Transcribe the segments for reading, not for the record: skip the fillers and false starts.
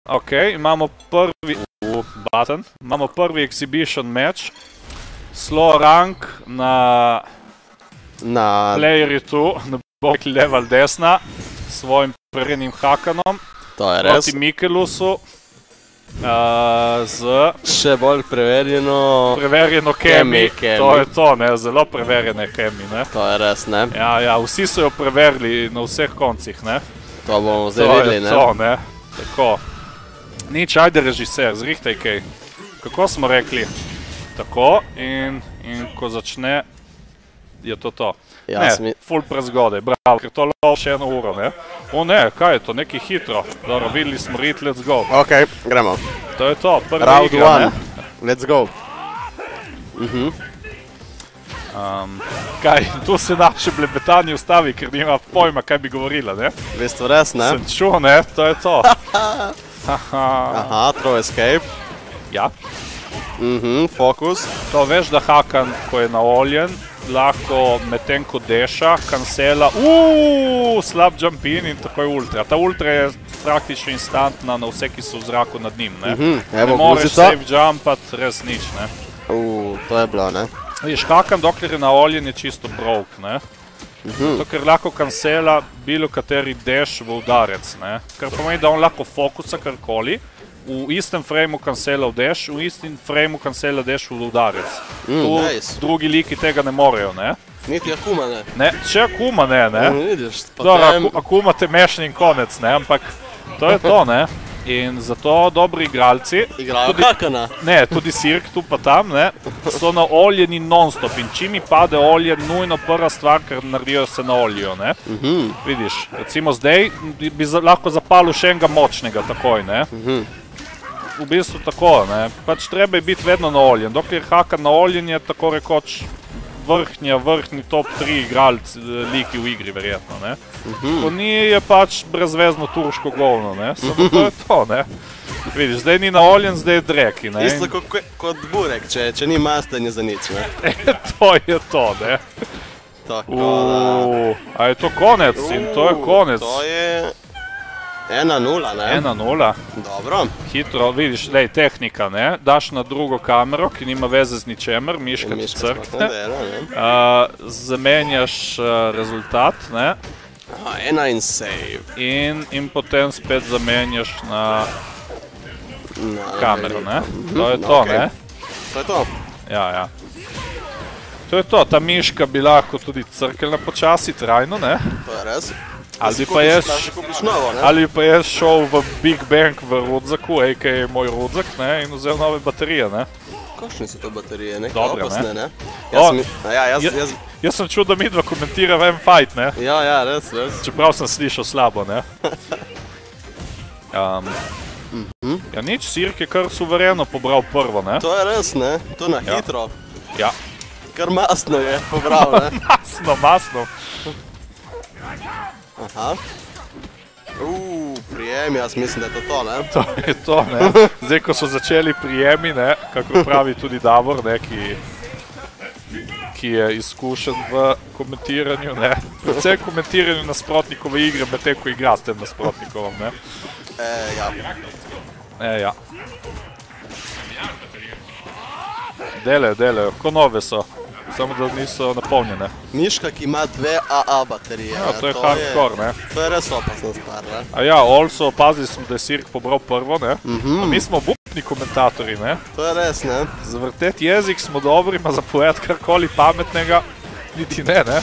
Ok, imamo prvi exhibition match. Slow rank na Playeri 2, na boki level desna, s svojim preverjenim Hakanom. To je res. Proti Mikelusu. Še bolj preverjeno Kemi. To je to, ne, zelo preverjene Kemi, ne. To je res, ne. Ja, vsi so jo preverili na vseh koncih, ne. To bomo zdaj videli, ne. To je to, ne. Tako. Nič, ajde režiser, zrihtaj kaj. Kako smo rekli? Tako, in ko začne, je to. Ne, ful prezgodaj, bravo, ker to lov še 1 uro, ne. O ne, kaj je to, nekaj hitro. Dobro, videli smo rit, let's go. Ok, gremo. To je to, prva igra, ne. Let's go. Kaj, tu se naše blebetanje ustavi, ker nima pojma, kaj bi govorila, ne. V bistvu res, ne. Sem čuo, ne, to je to. Aha, throw escape. Ja. Fokus. To veš, da Hakan, ko je naoljen, lahko medtem ko deša, kancela, slab jump in takoj ultra. Ta ultra je praktično instantna na vse, ki so v zraku nad njim, ne. Ne moreš safe jumpat, res nič, ne. To je bilo, ne. Viš, Hakan, dokler je naoljen, je čisto broke, ne. To, ker lahko kancela bilo kateri dash v udarec, ne. Kar pomeni, da on lahko fokusa karkoli, v istem frameu kancela v dash, v istem frameu kancela dash v udarec. Tu drugi liki tega ne morejo, ne. Niti Akuma ne. Ne, še Akuma ne, ne. Vidiš, potem... Akuma te mešni in konec, ne, ampak to je to, ne. In zato dobri igralci... Igrajo Hakana. Ne, tudi Sirk tu pa tam, ne, so naoljeni non-stop in čim mi pade olje, nujno prva stvar, ker naredijo se naoljijo, ne. Vidiš, recimo zdaj bi lahko zapalil še enega močnega takoj, ne. V bistvu tako, ne, pač treba je biti vedno naoljen. Dokler je Hakan naoljen, je tako rekoč vrhni top 3 igralci, liki v igri, verjetno, ne. Ko ni, je pač brezvezno turško govno, ne, samo to je to, ne. Vidiš, zdaj ni naoljen, zdaj je dreki, ne. Isto kot Burek, če ni master, ni za nič, ne. To je to, ne. Tako da... A je to konec in to je konec. To je... 1-0, ne? 1-0. Dobro. Hitro, vidiš, lej, tehnika, ne? Daš na drugo kamero, ki nima veze z ničemer, miška ti crkne. Zamenjaš rezultat, ne? Aha, 1 in save. In potem spet zamenjaš na kamero, ne? To je to, ne? To je to. Ja. To je to, ta miška bi lahko tudi crkljena počasi, trajno, ne? To je res. Ali pa je šel v Big Bang v rudzaku, a.k.a. moj rudzak, ne, in vzel nove baterije, ne. Kakšne so to baterije? Neke Dobre, opasne, ne? Jaz sem čul, da midva komentira v M-Fight, ne. Ja, res. Čeprav sem slišal slabo, ne. Ja, nič, Sirk je kar suvereno pobral prvo, ne. To je res, ne. To na hitro. Ja. Kar masno je pobral, ne. Masno. Aha. Prijemi, jaz mislim, da je to, ne? To je to, ne. Zdaj, ko so začeli prijemi, ne, kako pravi tudi Davor, ne, ki je izkušen v komentiranju, ne. Predvsem komentiranju nasprotnikove igre, medtem ko igra s tem nasprotnikovom, ne. Ja. Delajo, ko nove so. Samo da niso napolnjene. Miška, ki ima 2 AA baterije. Ja, to je hardcore, ne. To je res opasna stvar, ne. A ja, also opazili smo, da je Sirk pobral prvo, ne. Mi smo bupni komentatorji, ne. To je res, ne. Za vrtet jezik smo dobri, ma za povedati karkoli pametnega niti ne, ne.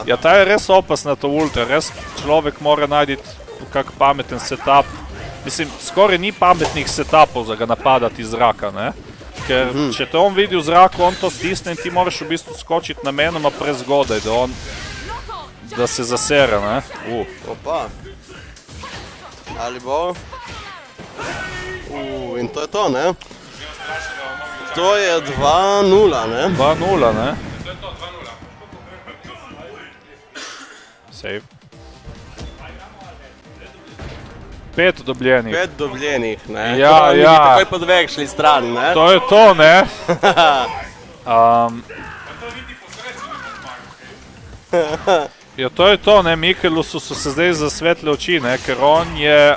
Ja, ta je res opasna, to ultra. Res človek mora najditi kak pameten setup. Mislim, skoraj ni pametnih setupov za ga napadati iz zraka, ne. Ker če te on vidi v zraku, on to stisne in ti moraš v bistvu skočiti namenoma prezgodaj, da se zasere, ne? Opa. Ali bo? In to je to, ne? To je 2-0, ne? 2-0, ne? To je to, 2-0. Save. 5 dobljenih. 5 dobljenih, ne? Ja. Takoj po 2 šli stran, ne? To je to, ne? Ja, to je to, ne, Mikelusu so se zdaj zasvetle oči, ne, ker on je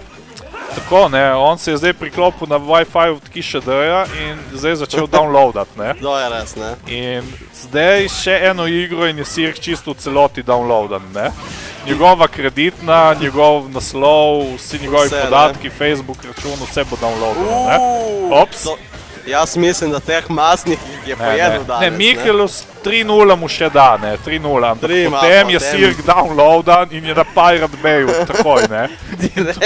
tako, ne, on se je zdaj priklopil na Wi-Fi od KiŠD-ja in zdaj začel downloadat, ne. To je res, ne. In zdaj še eno igro in je Sirk čisto v celoti downloadan, ne. Njegova kreditna, njegov naslov, vsi njegovi podatki, Facebook račun, vse bo downloadano, ne. Ops. Jaz mislim, da teh masnih je pojedel danes, ne. Ne, Mikelus 3-0 mu še da, ne, 3-0, ampak potem je Sirk downloadan in je na Pirate Bayu, takoj, ne.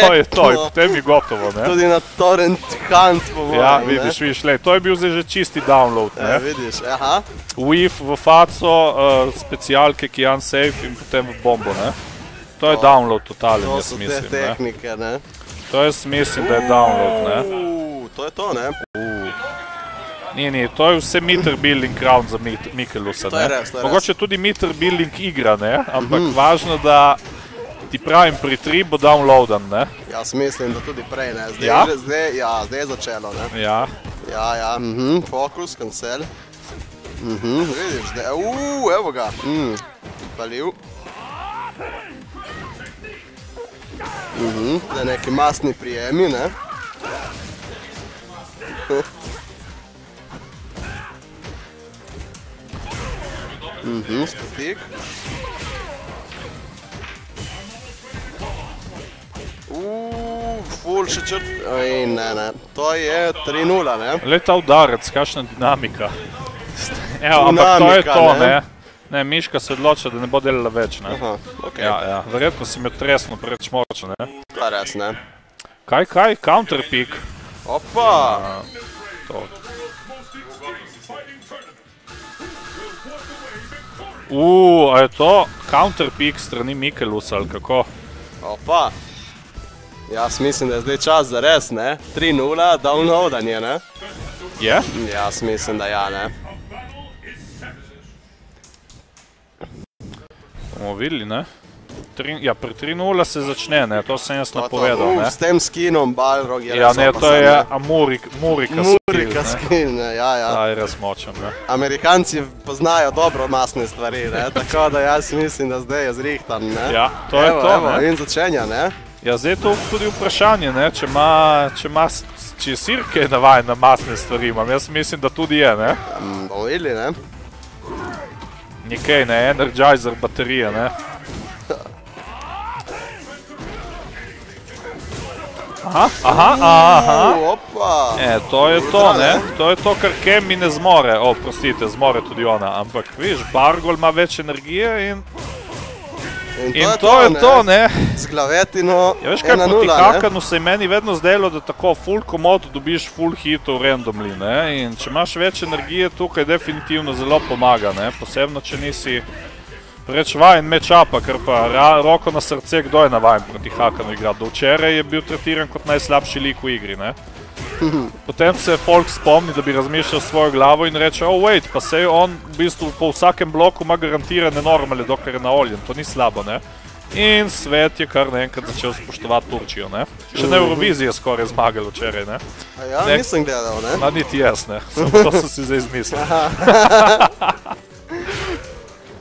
To je to, in potem je gotovo, ne. Tudi na Torrent Hunt pomožem, ne. Ja, vidiš, lej, to je bil zdaj že čisti download, ne. Vidiš, aha. Weave v faco, specialke, ki je unsafe in potem v bombo, ne. To je download totalen, jaz mislim, ne. To so te tehnike, ne. To jaz mislim, da je download, ne. To je to, ne. Ni, to je vse meter building round za Mikelusa, ne. To je res, to je res. Mogoče tudi meter building igra, ne, ampak važno, da ti pravim pri 3 bo downloadan, ne. Jaz mislim, da tudi prej, ne. Zdaj je začelo, ne. Ja. Ja, fokus, cancel. Vidiš, zdaj, evo ga. Palil. Zdaj neki masni prijemi, ne. Spotik. Ful še črt. Oj, ne. To je 3-0, ne. Glej ta udarec, kakšna dinamika. Evo, ampak to je to, ne. Ne, Miška se odloča, da ne bo delala več, ne. Aha, okej. Ja, verjetno si mi odtresno preveč močno, ne. To je res, ne. Kaj? Counter pick. Opa! To. A je to counter pick strani Mikelusa, ali kako? Opa! Jaz mislim, da je zdaj čas za res, ne? 3-0, downloadanje, ne? Je? Jaz mislim, da ja, ne. Bomo videli, ne? Ja, pri 3-0 se začne, ne? To sem jaz napovedal, ne? S tem skinom Balrog je res opasen, ne? Ja, ne, to je Murika skin, ne? Ja. Ta je res močen, ne? Amerikanci poznajo dobro masne stvari, ne? Tako da jaz mislim, da zdaj je zrihtan, ne? Ja, to je to, ne? In začenja, ne? Ja, zdaj je to tudi vprašanje, ne? Če je Sirk je navajen na masne stvari, imam, jaz mislim, da tudi je, ne? Bomo videli, ne? Nikej, ne? Energizer baterije, ne? Aha. Opa. To je to, ne? To je to, kar Kemi ne zmore. Prostite, zmore tudi ona. Ampak, vidiš, Bargol ima več energije in to je to, ne? Z glavetino 1-0, ne? Ja, veš kaj, proti Hakanu se je meni vedno zdelo, da tako full komod dobiš full hitov randomly, ne? In če imaš več energije, tukaj definitivno zelo pomaga, ne? Posebno, če nisi preveč vajen match-upa, ker pa roko na srce, kdo je navajen proti Hakanu igrati. Do včeraj je bil tretiran kot najslabši lik v igri, ne? Potem se folk spomni, da bi razmišljal svojo glavo in reče, wait, pa sej on v bistvu po vsakem bloku ima garantirane normale, dokler je naoljen, to ni slabo, ne? In svet je kar naenkrat začel spoštovati Turčijo, ne? Še na Euroviziji je skoraj zmagal včeraj, ne? Ja, nisem gledal, ne? Ma niti jaz, ne? Samo to sem si zdaj izmislil.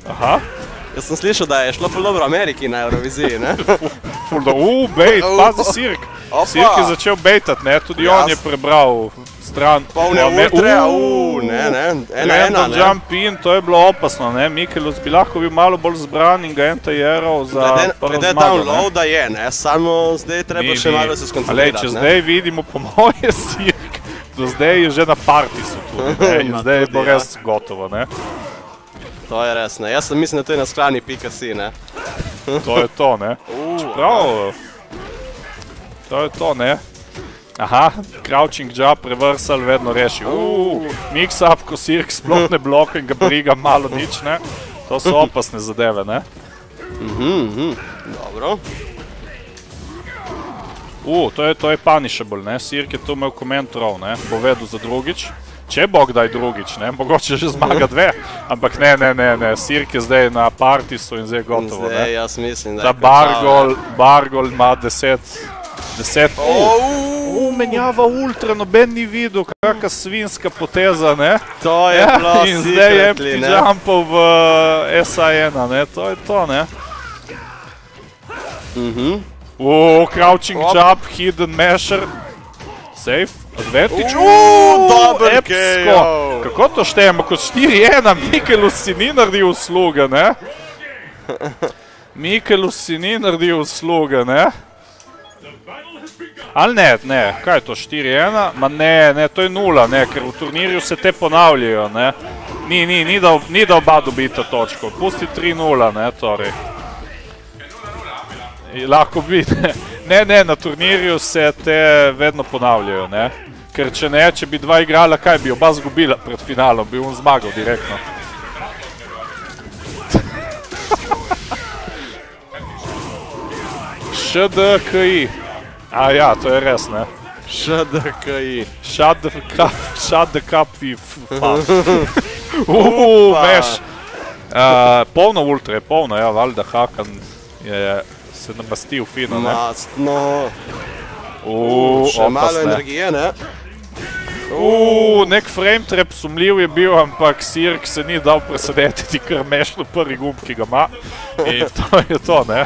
Aha. Jaz sem slišal, da je šlo ful dobro Ameriki na Euroviziji, ne? Ful dobro, bejt, pazi Sirk. Sirk je začel bejtat, ne? Tudi on je prebral stran. Polne ultre, ne, 1-1, Random jump in, to je bilo opasno, ne? Mikelus bi lahko bil malo bolj zbran in ga entajeral za prvo zmago, ne? Downloada je, ne? Samo zdaj treba še malo se skoncentrirati, ne? Če zdaj vidimo po moje Sirk, do zdaj je že na partisu tudi, ne? In zdaj bo res gotovo, ne? To je res, ne. Jaz mislim, da to je na skrani .si, ne. To je to, ne. Čeprav, to je to, ne. Aha, crouching jump, reversal, vedno reši. Mix-up, ko Sirk sploh ne bloka in ga briga malo nič, ne. To so opasne zadeve, ne. Dobro. To je punishable, ne. Sirk je tu imel command throw, ne. Bo vedel za drugič. Če bo kdaj drugič, ne, mogoče že zmaga 2, ampak ne, Sirk je zdaj na partisu in zdaj je gotovo, ne. Zdaj, jaz mislim, da je Bargol ima 10. Menjava ultra, noben ni videl, kakva svinska poteza, ne. To je bilo in zdaj je empty jumpov v SA1, ne, to je to, ne. Crouching jump, hidden masher. Safe, advantage. Dober Epsko. KO. Kako to štejemo? Kot 4-1, Mikelus si ni naredil usluge, ne? Mikelus si ni naredil usluge, ne? Ali ne, kaj je to, 4-1? Ma ne, to je 0, ne, ker v turnirju se te ponavljajo, ne. Ni da oba dobita točko, pusti 3-0, ne, torej. Lahko bi, ne, na turnirju se te vedno ponavljajo, ne. Ker če bi dva igrala, kaj bi oba zgubila pred finalom, bi on zmagal direktno. ŠDKI. A ja, to je res, ne. ŠDKI. ŠDKI. Meš. Polno ultra je, polno, ja, valjda Hakan je se namastil fino, ne. Mastno. Še malo energije, ne. Nek frame trap sumljiv je bil, ampak Sirk se ni dal presedetiti kar mešno prvi gumb, ki ga ima. In to je to, ne.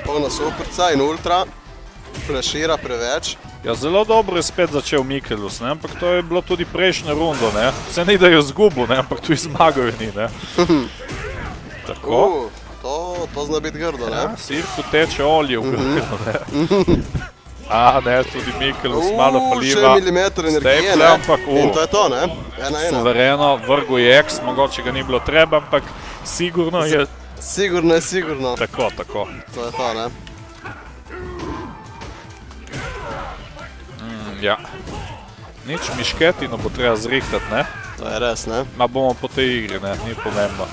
Polna superca in ultra, flashira preveč. Ja, zelo dobro je spet začel Mikelus, ne, ampak to je bilo tudi prejšnjo rundo, ne. Se ni, da je zgubil, ne, ampak tudi zmagal je ni, ne. Tako. To zna biti grdo, ne. Ja, Sirku teče olje v grdo, ne. A, ne, tudi Mikelus malo faliva. Še milimeter energije, ne. In to je to, ne. 1-1. Suvereno, vrgu je X, mogoče ga ni bilo treba, ampak sigurno je... Sigurno je sigurno. Tako. To je to, ne. Ja. Nič, Mišketino bo treba zrihtati, ne? To je res, ne. Ma bomo po tej igri, ne, ni pomembno.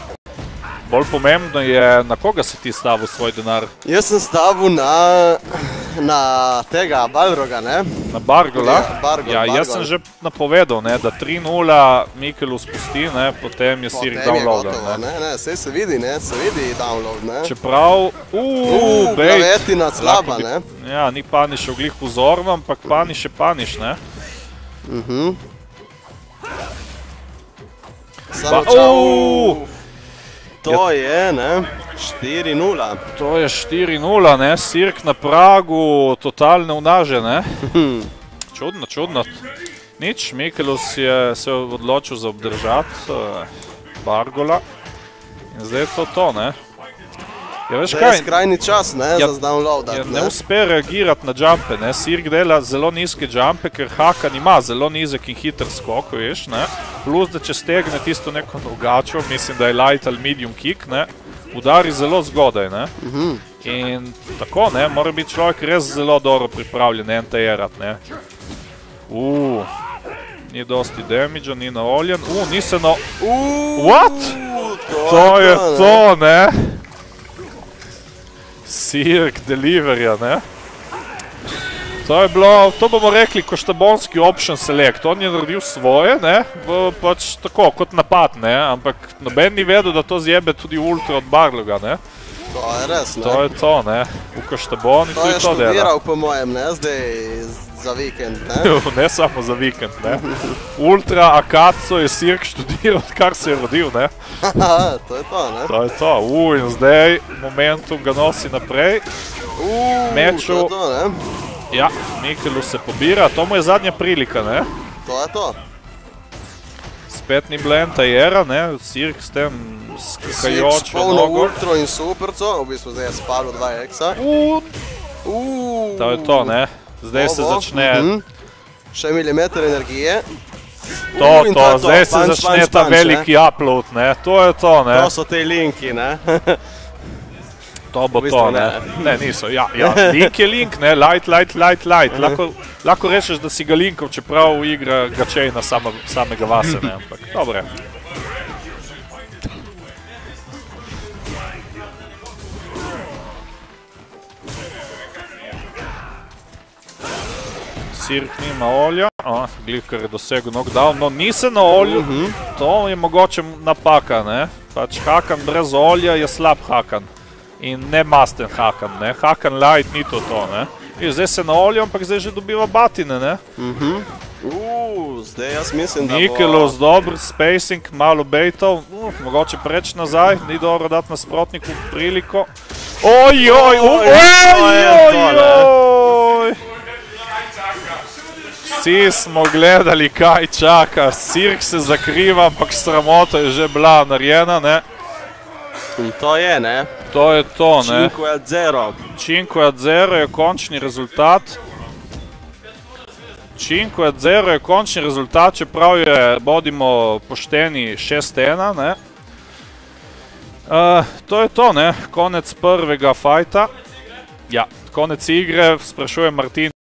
Bolj pomembno je, na koga si ti stavil svoj denar? Jaz sem stavil na tega Balroga, ne. Na Bargola? Ja, jaz sem že napovedal, ne, da 3-0 Mikelus pusti, ne, potem je Sirk downloadan, ne. Ne, sej se vidi, ne, se vidi download, ne. Čeprav, Glavetina slaba, ne. Ja, ni Paniš oglih vzorno, ampak Paniš je Paniš, ne. Samo čau. To je, ne, 4-0. To je 4-0, ne, Sirk na pragu totalne vnaže, ne. Čudno. Nič, Mikelus je se odločil za obdržati Bargola in zdaj je to, ne. Ja, veš kaj? Zdaj je skrajni čas, ne, za downloadat, ne. Ne uspe reagirati na jumpe, ne. Sirk dela zelo nizke jumpe, ker Hakan ima zelo nizek in hiter skok, veš, ne. Plus, da če stegne tisto neko nogačo, mislim, da je light ali medium kick, ne, udari zelo zgodaj, ne. In tako, ne, mora biti človek res zelo dobro pripravljen anti-airat, ne. Ni dosti damage-a, ni naoljen. Ni se na... What? To je to, ne. Sirk deliverja, ne. To je bilo, to bomo rekli, koštabonski option select. On je naredil svoje, ne, pač tako, kot napad, ne, ampak noben ni vedel, da to zjebe tudi ultra od Barloga, ne. To je res, ne. To je to, ne, v koštaboni tudi to dela. To je študiral po mojem, ne, zdaj za vikend, ne. Ne samo za vikend, ne. Ultra Akaco je Sirk študiral, kar se je rodil, ne. To je to, ne. To je to, in zdaj momentum ga nosi naprej. To je to, ne. Ja, Mikelus se pobira, to mu je zadnja prilika, ne. To je to. Spet ni bila anti-aira, ne, Sirk s tem skakajočo Sirk s polno ultro in superco, v bistvu zdaj je spalo 2 X-a. To je to, ne, zdaj se začne... Še milimeter energije. To, zdaj se začne ta veliki upload, ne, to je to, ne. To so te linki, ne. To bo to, ne. Ne, niso, ja, link je link, ne, light. Lahko rečeš, da si ga linkov, čeprav igra gačejna samega vase, ne, ampak dobre. Sirk nima olja, glih, kar je dosegel knockdown, no ni se na olju, to je mogoče napaka, ne. Pač Hakan brez olja je slab Hakan. In ne masten Hakan, ne. Hakan light ni to, ne. Zdaj se na olju, ampak zdaj že dobiva batine, ne? Zdaj jaz mislim, da bo... Nikelus, dober spacing, malo bejtov, mogoče preč nazaj, ni dobro dati nasprotniku priliko. Ojoj! Vsi smo gledali, kaj čaka, Sirk se zakriva, ampak sramota je že bila narejena, ne? In to je, ne? To je to, ne? 5-0. 5-0 je končni rezultat. 5-0 je končni rezultat, čeprav je, bodimo pošteni, 6-1, ne? To je to, ne? Konec prvega fajta. Ja, konec igre, sprašujem Martin.